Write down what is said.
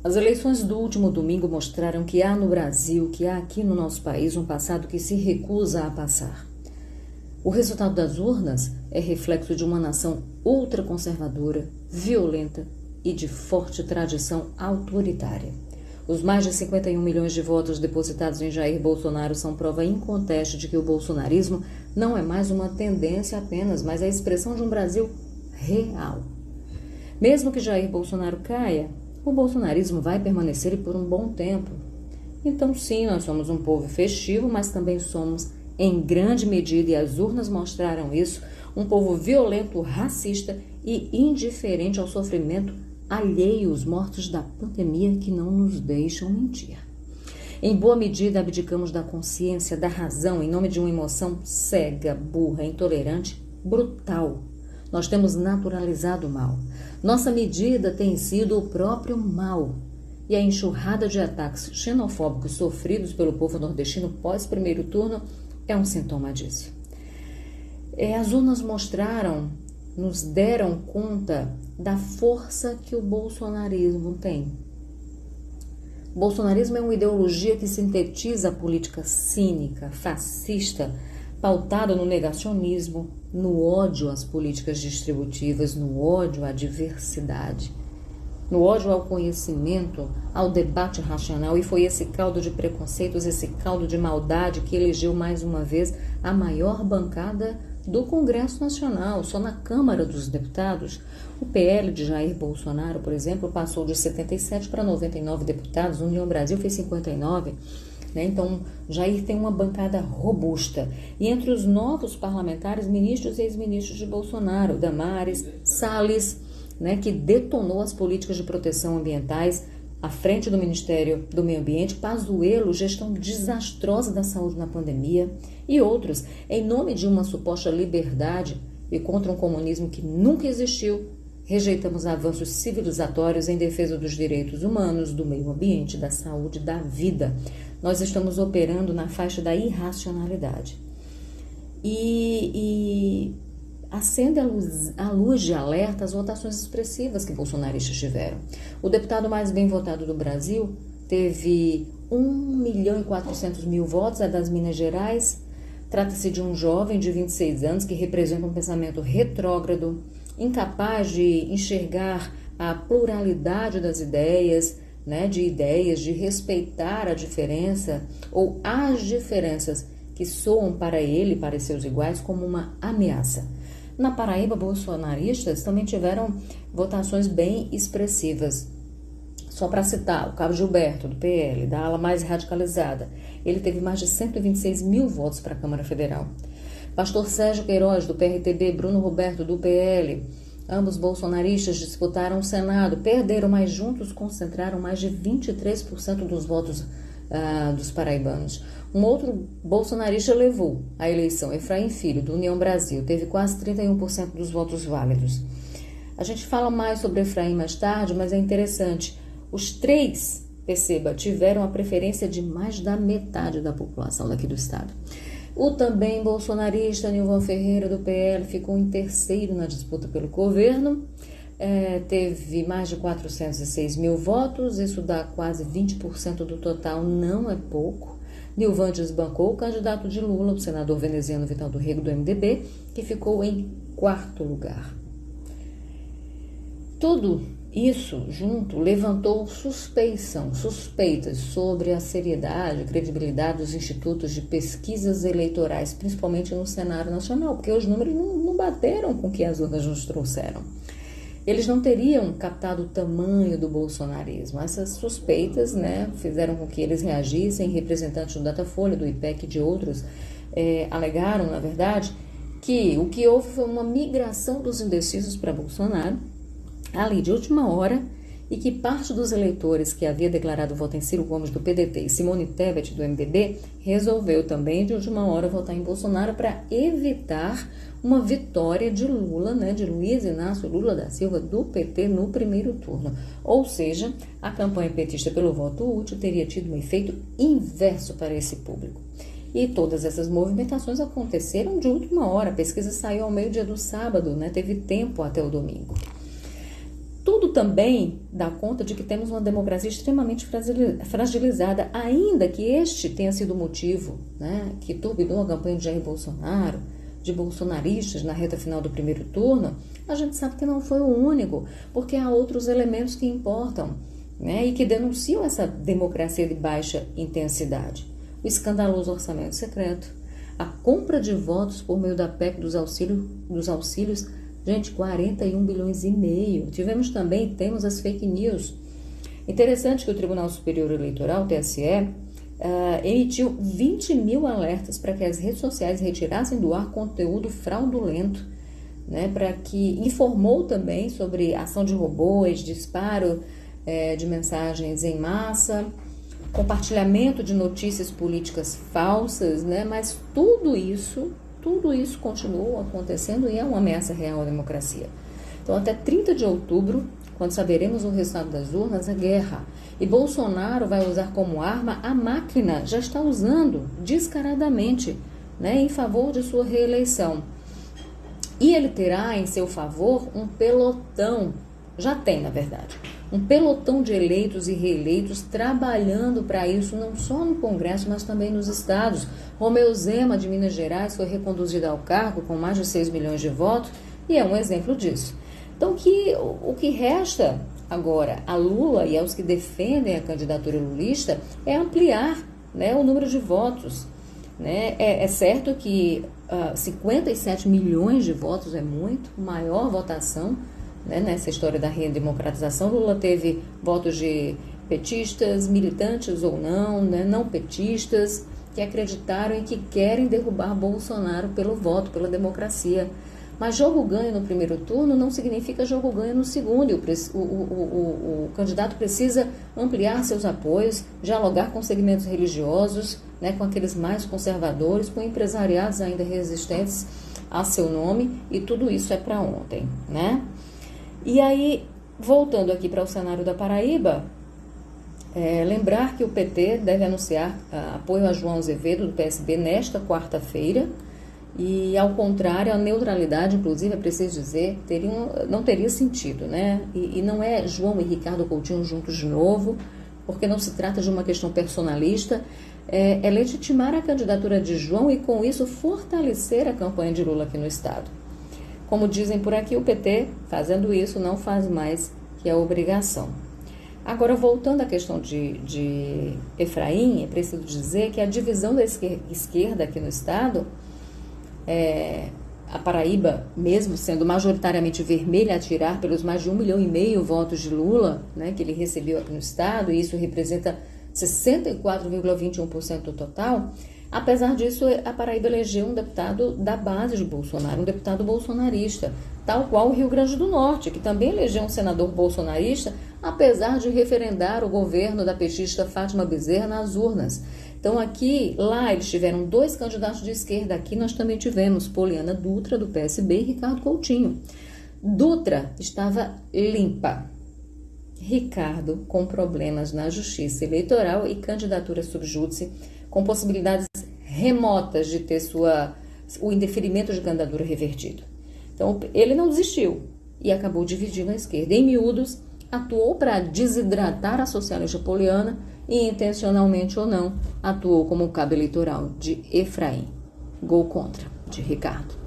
As eleições do último domingo mostraram que há no Brasil, que há aqui no nosso país, um passado que se recusa a passar. O resultado das urnas é reflexo de uma nação ultraconservadora, violenta e de forte tradição autoritária. Os mais de 51 milhões de votos depositados em Jair Bolsonaro são prova inconteste de que o bolsonarismo não é mais uma tendência apenas, mas a expressão de um Brasil real. Mesmo que Jair Bolsonaro caia, o bolsonarismo vai permanecer e por um bom tempo. Então sim, nós somos um povo festivo, mas também somos, em grande medida, e as urnas mostraram isso, um povo violento, racista e indiferente ao sofrimento alheio, os mortos da pandemia que não nos deixam mentir. Em boa medida, abdicamos da consciência, da razão, em nome de uma emoção cega, burra, intolerante, brutal. Nós temos naturalizado o mal. Nossa medida tem sido o próprio mal. E a enxurrada de ataques xenofóbicos sofridos pelo povo nordestino pós-primeiro turno é um sintoma disso. As urnas nos deram conta da força que o bolsonarismo tem. O bolsonarismo é uma ideologia que sintetiza a política cínica, fascista, pautada no negacionismo, no ódio às políticas distributivas, no ódio à diversidade, no ódio ao conhecimento, ao debate racional, e foi esse caldo de preconceitos, esse caldo de maldade que elegeu mais uma vez a maior bancada do Congresso Nacional. Só na Câmara dos Deputados, o PL de Jair Bolsonaro, por exemplo, passou de 77 para 99 deputados, o União Brasil fez 59, Então, Jair tem uma bancada robusta. E entre os novos parlamentares, ministros e ex-ministros de Bolsonaro, Damares, Salles, que detonou as políticas de proteção ambientais à frente do Ministério do Meio Ambiente, Pazuello, gestão desastrosa da saúde na pandemia, e outros, em nome de uma suposta liberdade e contra um comunismo que nunca existiu, rejeitamos avanços civilizatórios em defesa dos direitos humanos, do meio ambiente, da saúde, da vida. Nós estamos operando na faixa da irracionalidade. E acende a luz de alerta as votações expressivas que bolsonaristas tiveram. O deputado mais bem votado do Brasil teve 1.400.000 votos, é das Minas Gerais. Trata-se de um jovem de 26 anos que representa um pensamento retrógrado, incapaz de enxergar a pluralidade das ideias, de respeitar a diferença ou as diferenças que soam para ele e para seus iguais como uma ameaça. Na Paraíba, bolsonaristas também tiveram votações bem expressivas. Só para citar, o Cabo Gilberto, do PL, da ala mais radicalizada, ele teve mais de 126.000 votos para a Câmara Federal. Pastor Sérgio Queiroz, do PRTB, Bruno Roberto, do PL, ambos bolsonaristas disputaram o Senado, perderam, mas juntos concentraram mais de 23% dos votos dos paraibanos. Um outro bolsonarista levou a eleição, Efraim Filho, do União Brasil, teve quase 31% dos votos válidos. A gente fala mais sobre Efraim mais tarde, mas é interessante. Os três, perceba, tiveram a preferência de mais da metade da população daqui do estado. O também bolsonarista Nilvan Ferreira, do PL, ficou em terceiro na disputa pelo governo, teve mais de 406.000 votos, isso dá quase 20% do total, não é pouco. Nilvan desbancou o candidato de Lula, o senador veneziano Vital do Rego, do MDB, que ficou em quarto lugar. Tudo isso junto levantou suspeitas sobre a seriedade e credibilidade dos institutos de pesquisas eleitorais, principalmente no cenário nacional, porque os números não bateram com o que as urnas nos trouxeram. Eles não teriam captado o tamanho do bolsonarismo. Essas suspeitas fizeram com que eles reagissem. Representantes do Datafolha, do IPEC e de outros alegaram, na verdade, que o que houve foi uma migração dos indecisos para Bolsonaro, ali de última hora, e que parte dos eleitores que havia declarado voto em Ciro Gomes, do PDT, e Simone Tebet, do MDB, resolveu também de última hora votar em Bolsonaro para evitar uma vitória de Lula, de Luiz Inácio Lula da Silva, do PT, no primeiro turno. Ou seja, a campanha petista pelo voto útil teria tido um efeito inverso para esse público. E todas essas movimentações aconteceram de última hora. A pesquisa saiu ao meio-dia do sábado, teve tempo até o domingo. Tudo também dá conta de que temos uma democracia extremamente fragilizada, ainda que este tenha sido o motivo, né, que turbinou a campanha de Jair Bolsonaro, de bolsonaristas na reta final do primeiro turno. A gente sabe que não foi o único, porque há outros elementos que importam, né, e que denunciam essa democracia de baixa intensidade. O escandaloso orçamento secreto, a compra de votos por meio da PEC dos auxílios, gente, 41 bilhões e meio. Temos as fake news. Interessante que o Tribunal Superior Eleitoral, o TSE, emitiu 20 mil alertas para que as redes sociais retirassem do ar conteúdo fraudulento, né, para que informou também sobre ação de robôs, disparo de mensagens em massa, compartilhamento de notícias políticas falsas, né, mas tudo isso continua acontecendo e é uma ameaça real à democracia. Então, até 30 de outubro, quando saberemos o resultado das urnas, a guerra. E Bolsonaro vai usar como arma a máquina, já está usando descaradamente, né, em favor de sua reeleição. E ele terá em seu favor um pelotão, já tem na verdade, um pelotão de eleitos e reeleitos trabalhando para isso, não só no Congresso, mas também nos estados. Romeu Zema, de Minas Gerais, foi reconduzido ao cargo com mais de 6 milhões de votos e é um exemplo disso. Então, o que resta agora a Lula e aos que defendem a candidatura lulista é ampliar, né, o número de votos. Né? É certo que 57 milhões de votos é muito, maior votação, né, nessa história da redemocratização. Lula teve votos de petistas, militantes ou não, né, não petistas, que acreditaram e que querem derrubar Bolsonaro pelo voto, pela democracia. Mas jogo ganho no primeiro turno não significa jogo ganho no segundo. O candidato precisa ampliar seus apoios, dialogar com segmentos religiosos, né, com aqueles mais conservadores, com empresariados ainda resistentes a seu nome, e tudo isso é para ontem, né? E aí, voltando aqui para o cenário da Paraíba, lembrar que o PT deve anunciar apoio a João Azevedo, do PSB, nesta quarta-feira, e, ao contrário, a neutralidade, inclusive, é preciso dizer, não teria sentido, né? E não é João e Ricardo Coutinho juntos de novo, porque não se trata de uma questão personalista, é legitimar a candidatura de João e, com isso, fortalecer a campanha de Lula aqui no Estado. Como dizem por aqui, o PT, fazendo isso, não faz mais que a obrigação. Agora, voltando à questão de Efraim, é preciso dizer que a divisão da esquerda aqui no Estado, a Paraíba, mesmo sendo majoritariamente vermelha, a tirar pelos mais de 1,5 milhão votos de Lula, né, que ele recebeu aqui no Estado, e isso representa 64,21% do total. Apesar disso, a Paraíba elegeu um deputado da base de Bolsonaro, um deputado bolsonarista, tal qual o Rio Grande do Norte, que também elegeu um senador bolsonarista, apesar de referendar o governo da petista Fátima Bezerra nas urnas. Então, lá eles tiveram 2 candidatos de esquerda, aqui nós também tivemos Poliana Dutra, do PSB, e Ricardo Coutinho. Dutra estava limpa. Ricardo, com problemas na justiça eleitoral e candidatura subjúdice, com possibilidades remotas de ter o indeferimento de candidatura revertido. Então, ele não desistiu e acabou dividindo a esquerda. Em miúdos, atuou para desidratar a socialista Poliana e, intencionalmente ou não, atuou como cabo eleitoral de Efraim. Gol contra, de Ricardo.